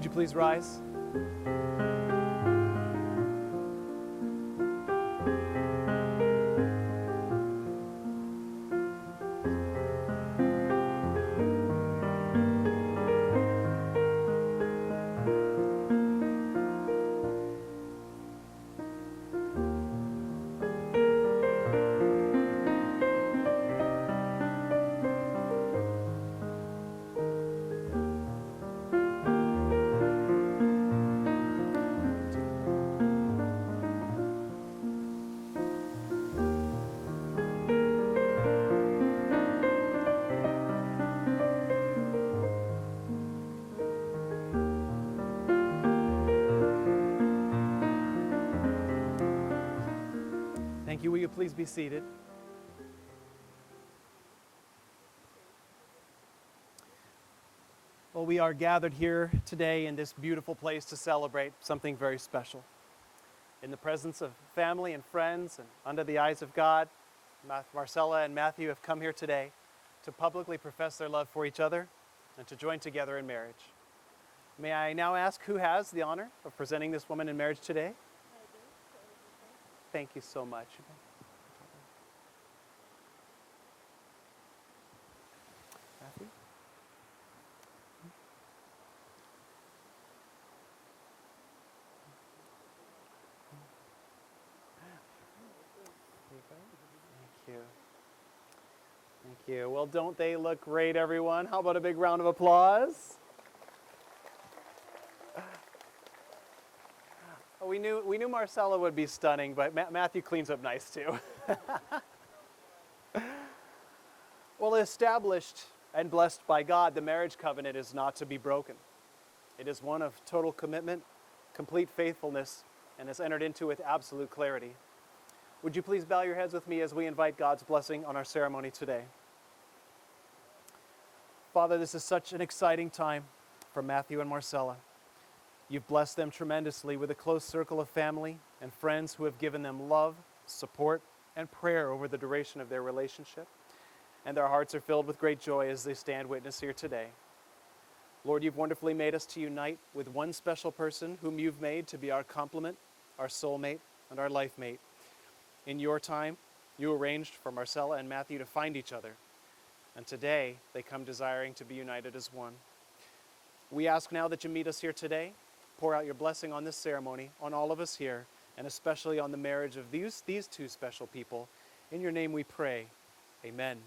Would you please rise? Thank you. Will you please be seated? Well, we are gathered here today in this beautiful place to celebrate something very special. In the presence of family and friends and under the eyes of God, Marcella and Matthew have come here today to publicly profess their love for each other and to join together in marriage. May I now ask who has the honor of presenting this woman in marriage today? Thank you so much. Matthew? Thank you. Thank you. Well, don't they look great, everyone? How about a big round of applause? We knew Marcella would be stunning, but Matthew cleans up nice too. Well, established and blessed by God, the marriage covenant is not to be broken. It is one of total commitment, complete faithfulness, and is entered into with absolute clarity. Would you please bow your heads with me as we invite God's blessing on our ceremony today? Father, this is such an exciting time for Matthew and Marcella. You've blessed them tremendously with a close circle of family and friends who have given them love, support, and prayer over the duration of their relationship. And their hearts are filled with great joy as they stand witness here today. Lord, you've wonderfully made us to unite with one special person whom you've made to be our complement, our soulmate, and our life mate. In your time, you arranged for Marcella and Matthew to find each other. And today, they come desiring to be united as one. We ask now that you meet us here today. Pour out your blessing on this ceremony, on all of us here, and especially on the marriage of these two special people. In your name we pray. Amen.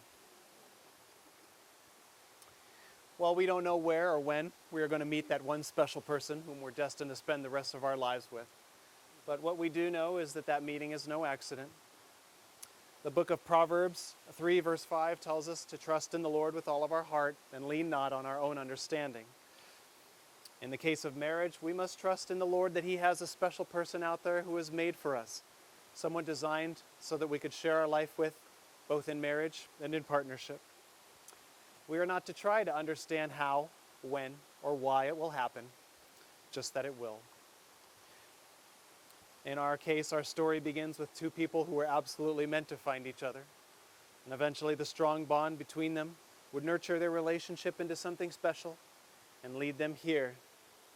Well, we don't know where or when we are going to meet that one special person whom we're destined to spend the rest of our lives with. But what we do know is that meeting is no accident. The book of Proverbs 3 verse 5 tells us to trust in the Lord with all of our heart and lean not on our own understanding. In the case of marriage, we must trust in the Lord that He has a special person out there who is made for us, someone designed so that we could share our life with, both in marriage and in partnership. We are not to try to understand how, when, or why it will happen, just that it will. In our case, our story begins with two people who were absolutely meant to find each other, and eventually the strong bond between them would nurture their relationship into something special and lead them here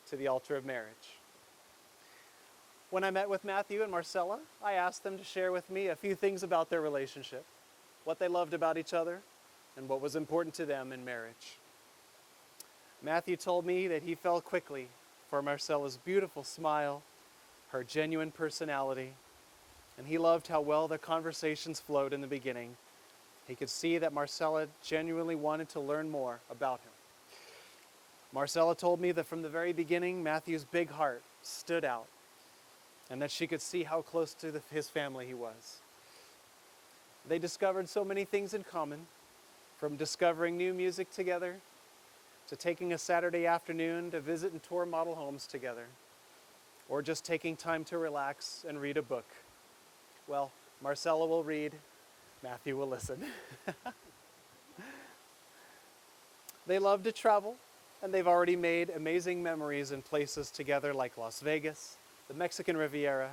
to the altar of marriage. When I met with Matthew and Marcella, I asked them to share with me a few things about their relationship, what they loved about each other, and what was important to them in marriage. Matthew told me that he fell quickly for Marcella's beautiful smile, her genuine personality, and he loved how well their conversations flowed in the beginning. He could see that Marcella genuinely wanted to learn more about him. Marcella told me that from the very beginning, Matthew's big heart stood out, and that she could see how close to his family he was. They discovered so many things in common, from discovering new music together, to taking a Saturday afternoon to visit and tour model homes together, or just taking time to relax and read a book. Well, Marcella will read, Matthew will listen. They love to travel, and they've already made amazing memories in places together like Las Vegas, the Mexican Riviera,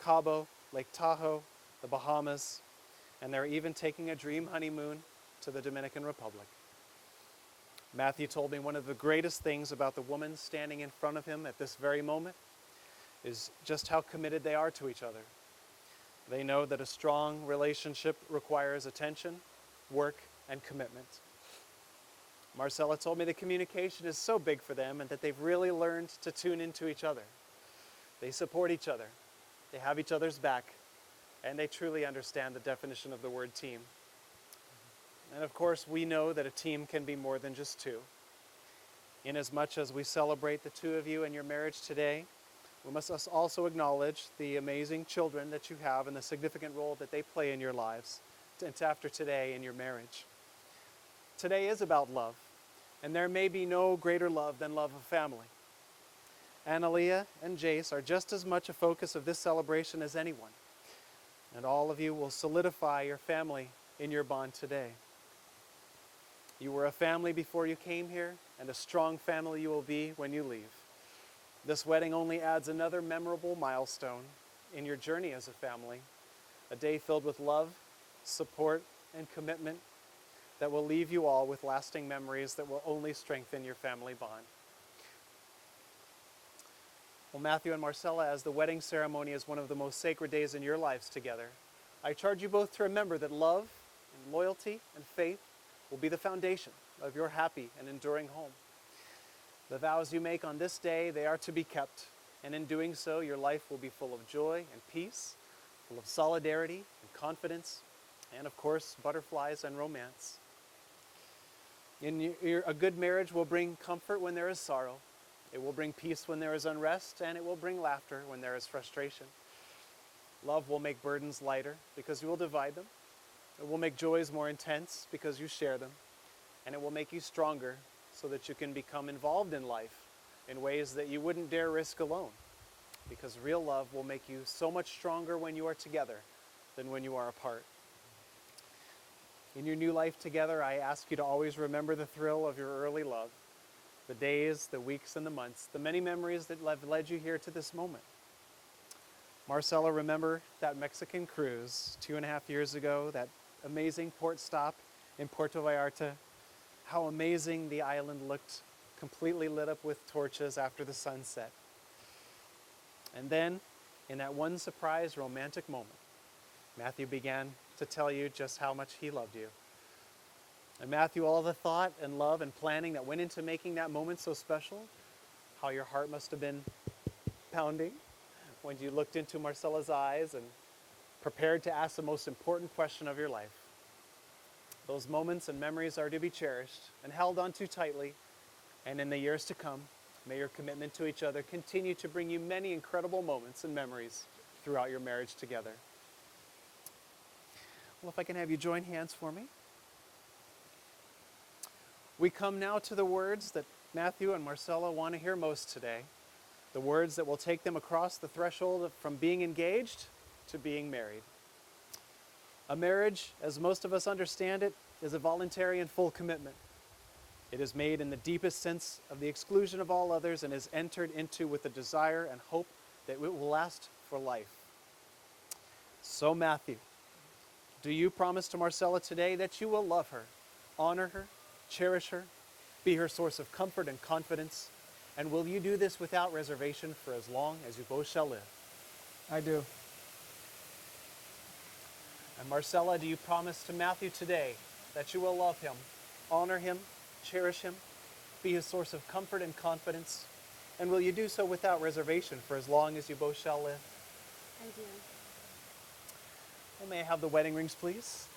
Cabo, Lake Tahoe, the Bahamas, and they're even taking a dream honeymoon to the Dominican Republic. Matthew told me one of the greatest things about the woman standing in front of him at this very moment is just how committed they are to each other. They know that a strong relationship requires attention, work, and commitment. Marcella told me the communication is so big for them and that they've really learned to tune into each other. They support each other, they have each other's back, and they truly understand the definition of the word team. And of course, we know that a team can be more than just two. Inasmuch as we celebrate the two of you and your marriage today, we must also acknowledge the amazing children that you have and the significant role that they play in your lives and after today in your marriage. Today is about love, and there may be no greater love than love of family. Analia and Jace are just as much a focus of this celebration as anyone, and all of you will solidify your family in your bond today. You were a family before you came here, and a strong family you will be when you leave. This wedding only adds another memorable milestone in your journey as a family, a day filled with love, support, and commitment that will leave you all with lasting memories that will only strengthen your family bond. Well, Matthew and Marcella, as the wedding ceremony is one of the most sacred days in your lives together, I charge you both to remember that love and loyalty and faith will be the foundation of your happy and enduring home. The vows you make on this day, they are to be kept, and in doing so, your life will be full of joy and peace, full of solidarity and confidence, and of course, butterflies and romance. A good marriage will bring comfort when there is sorrow. It will bring peace when there is unrest, and it will bring laughter when there is frustration. Love will make burdens lighter because you will divide them. It will make joys more intense because you share them, and it will make you stronger so that you can become involved in life in ways that you wouldn't dare risk alone, because real love will make you so much stronger when you are together than when you are apart. In your new life together, I ask you to always remember the thrill of your early love, the days, the weeks, and the months, the many memories that have led you here to this moment. Marcella, remember that Mexican cruise 2.5 years ago, that amazing port stop in Puerto Vallarta, how amazing the island looked, completely lit up with torches after the sunset. And then, in that one surprise romantic moment, Matthew began to tell you just how much he loved you. And Matthew, all the thought and love and planning that went into making that moment so special, how your heart must have been pounding when you looked into Marcella's eyes and prepared to ask the most important question of your life. Those moments and memories are to be cherished and held on too tightly, and in the years to come, may your commitment to each other continue to bring you many incredible moments and memories throughout your marriage together. Well, if I can have you join hands for me. We come now to the words that Matthew and Marcella want to hear most today, the words that will take them across the threshold from being engaged to being married. A marriage, as most of us understand it, is a voluntary and full commitment. It is made in the deepest sense of the exclusion of all others and is entered into with the desire and hope that it will last for life. So, Matthew, do you promise to Marcella today that you will love her, honor her, cherish her, be her source of comfort and confidence, and will you do this without reservation for as long as you both shall live? I do. And Marcella, do you promise to Matthew today that you will love him, honor him, cherish him, be his source of comfort and confidence, and will you do so without reservation for as long as you both shall live? I do. Well, may I have the wedding rings, please?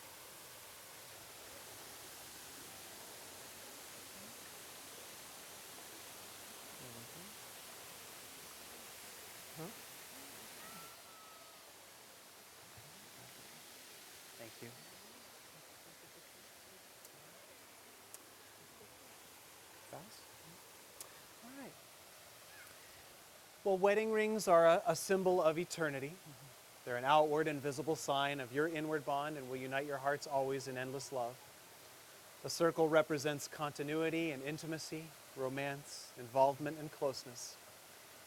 Thank you. Fast? All right. Well, wedding rings are a symbol of eternity. They're an outward and visible sign of your inward bond and will unite your hearts always in endless love. The circle represents continuity and intimacy, romance, involvement, and closeness.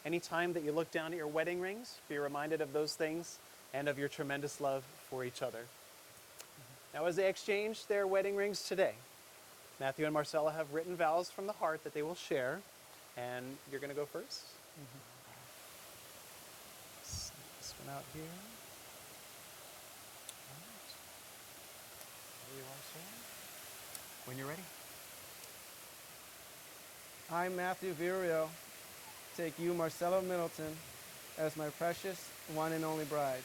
Anytime that you look down at your wedding rings, be reminded of those things and of your tremendous love for each other. Now, as they exchange their wedding rings today, Matthew and Marcella have written vows from the heart that they will share, and you're going to go first. Snip this one out here. All right. There you are, sir. When you're ready. I, Matthew Virio, take you, Marcella Middleton, as my precious one and only bride.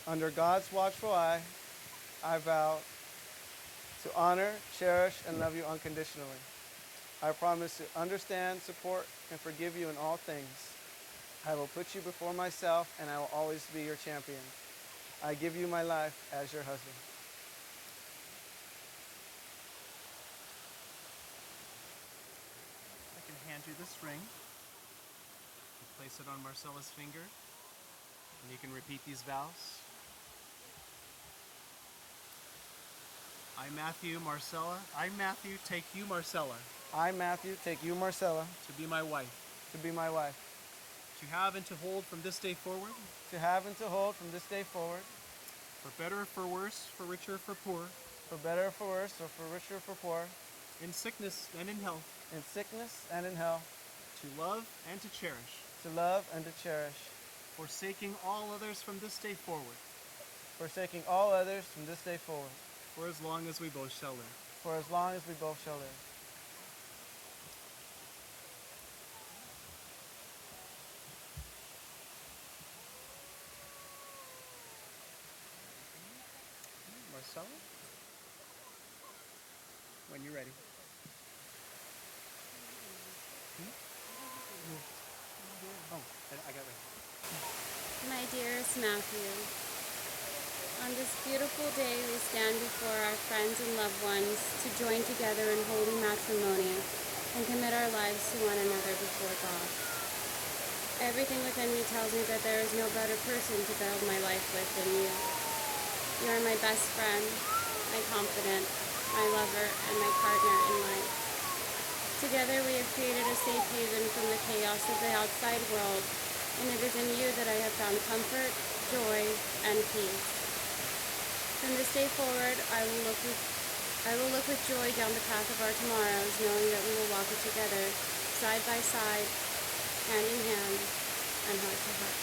Under God's watchful eye, I vow to honor, cherish, and love you unconditionally. I promise to understand, support, and forgive you in all things. I will put you before myself, and I will always be your champion. I give you my life as your husband. I can hand you this ring. You place it on Marcella's finger, and you can repeat these vows. I, Matthew, take you, Marcella, I, Matthew, take you, Marcella, to be my wife, to be my wife, to have and to hold from this day forward, to have and to hold from this day forward, for better or for worse, for richer or for poorer, for better or for worse, or for richer or for poor, in sickness and in health, in sickness and in health, to love and to cherish, to love and to cherish, forsaking all others from this day forward, forsaking all others from this day forward, for as long as we both shall live. for as long as we both shall live. Marcella, when you're ready. Oh, I got it. My dearest Matthew, on this beautiful day we stand before our friends and loved ones to join together in holy matrimony and commit our lives to one another before God. Everything within me tells me that there is no better person to build my life with than you. You are my best friend, my confidant, my lover, and my partner in life. Together we have created a safe haven from the chaos of the outside world, and it is in you that I have found comfort, joy, and peace. From this day forward, I will look with joy down the path of our tomorrows, knowing that we will walk it together, side by side, hand in hand, and heart to heart.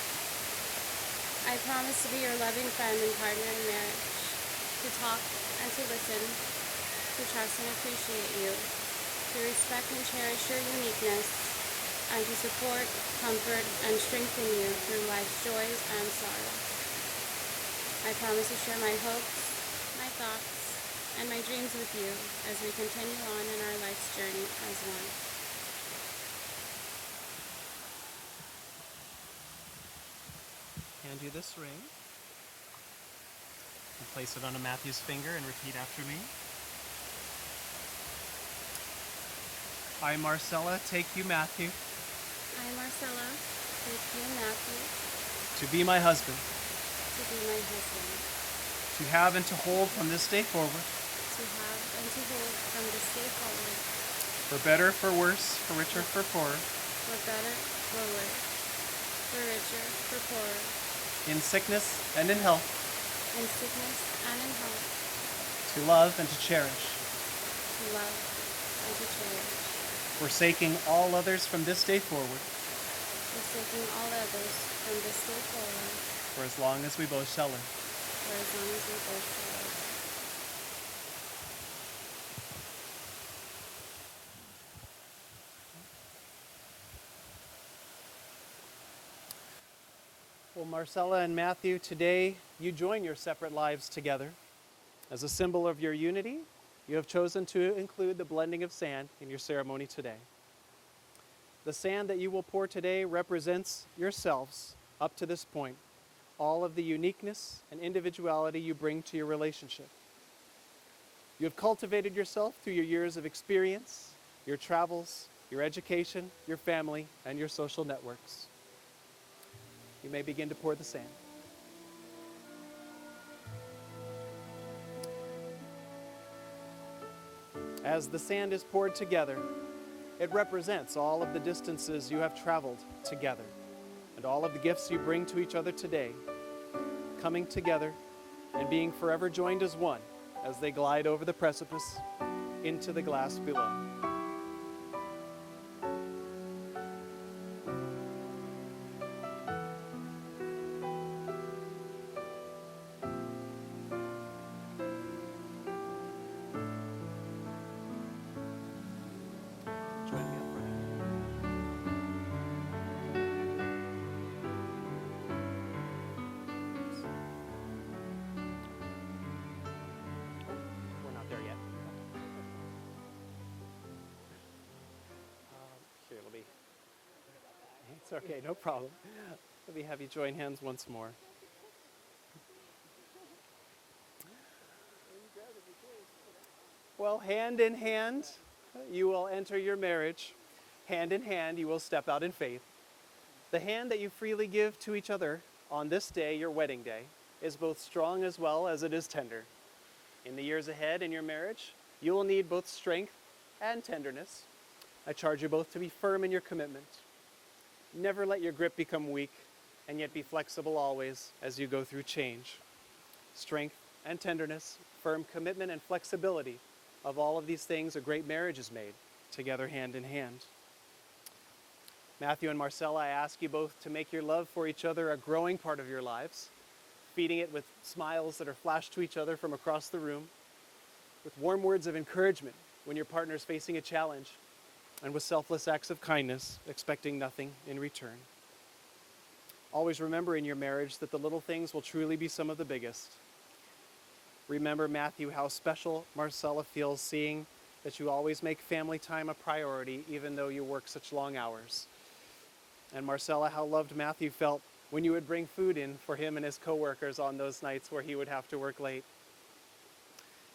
I promise to be your loving friend and partner in marriage, to talk and to listen, to trust and appreciate you, to respect and cherish your uniqueness, and to support, comfort, and strengthen you through life's joys and sorrows. I promise to share my hopes, my thoughts, and my dreams with you as we continue on in our life's journey as one. Hand you this ring. You place it on a Matthew's finger and repeat after me. I, Marcella, take you, Matthew, I, Marcella, take you, Matthew, to be my husband, to be my husband, to have and to hold from this day forward, to have and to hold from this day forward, for better, for worse, for richer, for poorer, for better, for worse, for richer, for poorer, in sickness and in health, in sickness and in health, to love and to cherish, to love and to cherish, forsaking all others from this day forward, forsaking all others from this day forward, for as long as we both shall live. for as long as we both shall live. Well, Marcella and Matthew, today you join your separate lives together. As a symbol of your unity, you have chosen to include the blending of sand in your ceremony today. The sand that you will pour today represents yourselves up to this point, all of the uniqueness and individuality you bring to your relationship. You have cultivated yourself through your years of experience, your travels, your education, your family, and your social networks. You may begin to pour the sand. As the sand is poured together, it represents all of the distances you have traveled together and all of the gifts you bring to each other today, coming together and being forever joined as one as they glide over the precipice into the glass below. Join me up front. We're not there yet. Here, let me. It's okay, no problem. Let me have you join hands once more. Well, hand in hand, you will enter your marriage. Hand in hand, you will step out in faith. The hand that you freely give to each other on this day, your wedding day, is both strong as well as it is tender. In the years ahead in your marriage, you will need both strength and tenderness. I charge you both to be firm in your commitment. Never let your grip become weak, and yet be flexible always as you go through change. Strength and tenderness, firm commitment and flexibility. Of all of these things, a great marriage is made, together hand in hand. Matthew and Marcella, I ask you both to make your love for each other a growing part of your lives, feeding it with smiles that are flashed to each other from across the room, with warm words of encouragement when your partner is facing a challenge, and with selfless acts of kindness, expecting nothing in return. Always remember in your marriage that the little things will truly be some of the biggest. Remember, Matthew, how special Marcella feels seeing that you always make family time a priority, even though you work such long hours. And Marcella, how loved Matthew felt when you would bring food in for him and his coworkers on those nights where he would have to work late.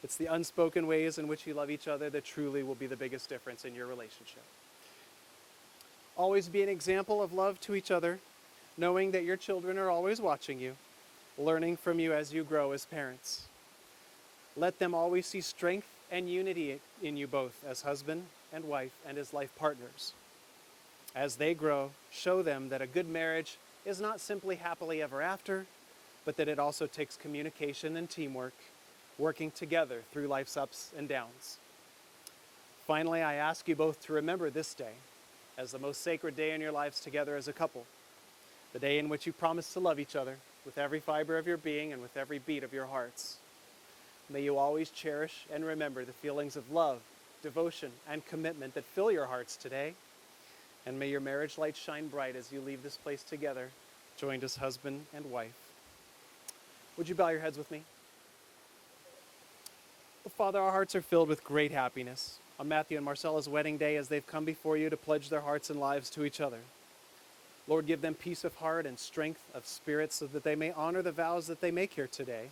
It's the unspoken ways in which you love each other that truly will be the biggest difference in your relationship. Always be an example of love to each other, knowing that your children are always watching you, learning from you as you grow as parents. Let them always see strength and unity in you both as husband and wife and as life partners. As they grow, show them that a good marriage is not simply happily ever after, but that it also takes communication and teamwork, working together through life's ups and downs. Finally, I ask you both to remember this day as the most sacred day in your lives together as a couple, the day in which you promise to love each other with every fiber of your being and with every beat of your hearts. May you always cherish and remember the feelings of love, devotion, and commitment that fill your hearts today. And may your marriage light shine bright as you leave this place together, joined as husband and wife. Would you bow your heads with me? Well, Father, our hearts are filled with great happiness on Matthew and Marcella's wedding day as they've come before you to pledge their hearts and lives to each other. Lord, give them peace of heart and strength of spirit so that they may honor the vows that they make here today.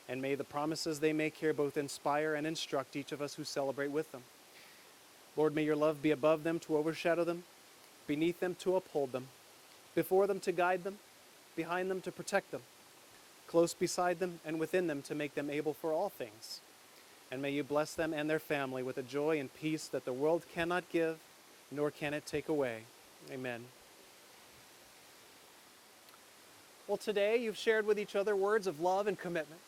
And may the promises they make here both inspire and instruct each of us who celebrate with them. Lord, may your love be above them to overshadow them, beneath them to uphold them, before them to guide them, behind them to protect them, close beside them and within them to make them able for all things. And may you bless them and their family with a joy and peace that the world cannot give, nor can it take away. Amen. Well, today you've shared with each other words of love and commitment.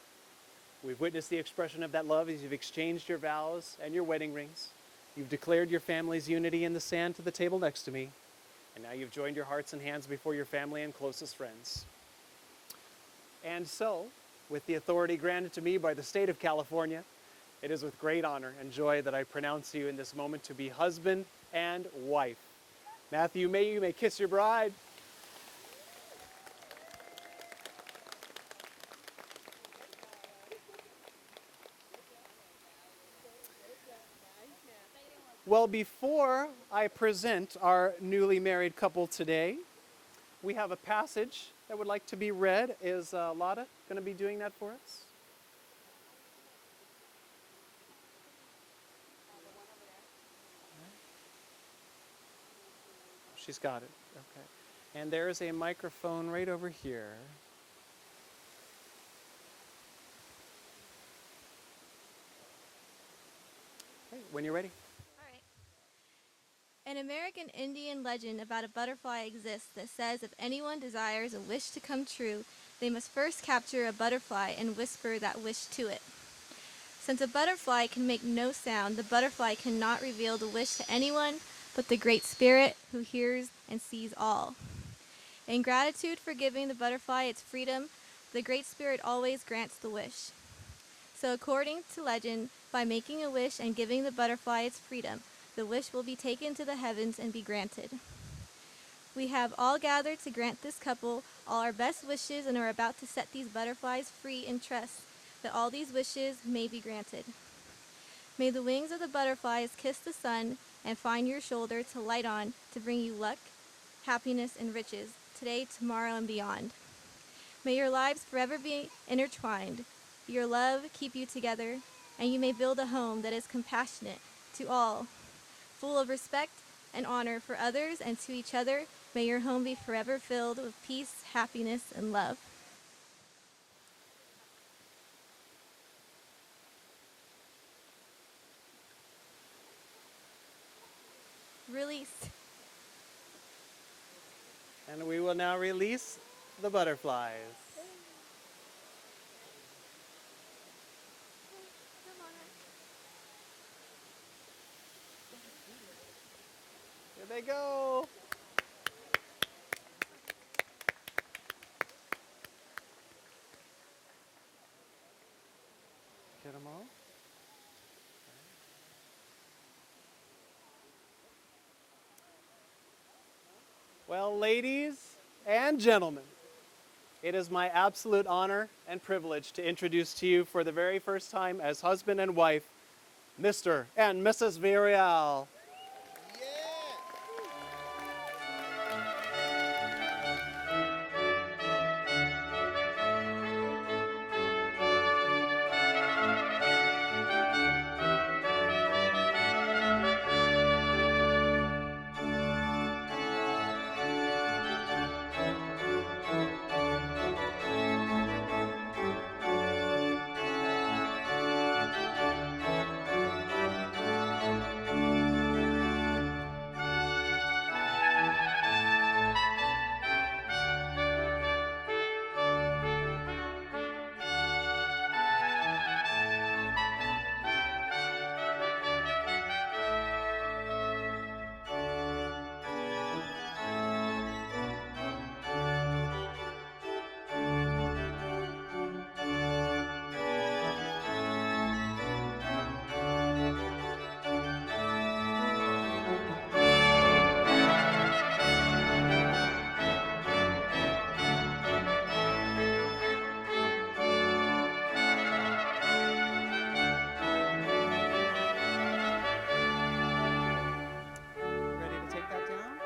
We've witnessed the expression of that love as you've exchanged your vows and your wedding rings. You've declared your family's unity in the sand to the table next to me. And now you've joined your hearts and hands before your family and closest friends. And so, with the authority granted to me by the state of California, it is with great honor and joy that I pronounce you in this moment to be husband and wife. Matthew, you may kiss your bride. Well, before I present our newly married couple today, we have a passage that would like to be read. Is Lotta going to be doing that for us? She's got it. Okay. And there's a microphone right over here. Okay, when you're ready. An American Indian legend about a butterfly exists that says if anyone desires a wish to come true, they must first capture a butterfly and whisper that wish to it. Since a butterfly can make no sound, the butterfly cannot reveal the wish to anyone but the Great Spirit who hears and sees all. In gratitude for giving the butterfly its freedom, the Great Spirit always grants the wish. So according to legend, by making a wish and giving the butterfly its freedom, the wish will be taken to the heavens and be granted. We have all gathered to grant this couple all our best wishes and are about to set these butterflies free in trust that all these wishes may be granted. May the wings of the butterflies kiss the sun and find your shoulder to light on to bring you luck, happiness, and riches, today, tomorrow, and beyond. May your lives forever be intertwined, your love keep you together, and you may build a home that is compassionate to all, full of respect and honor for others and to each other. May your home be forever filled with peace, happiness, and love. Release. And we will now release the butterflies. Here they go. Get them all? Well, ladies and gentlemen, it is my absolute honor and privilege to introduce to you for the very first time as husband and wife, Mr. and Mrs. Villarreal. Ready to take that down?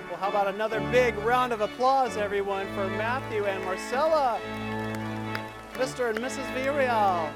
Well, how about another big round of applause, everyone, for Matthew and Marcella, Mr. and Mrs. Villarreal.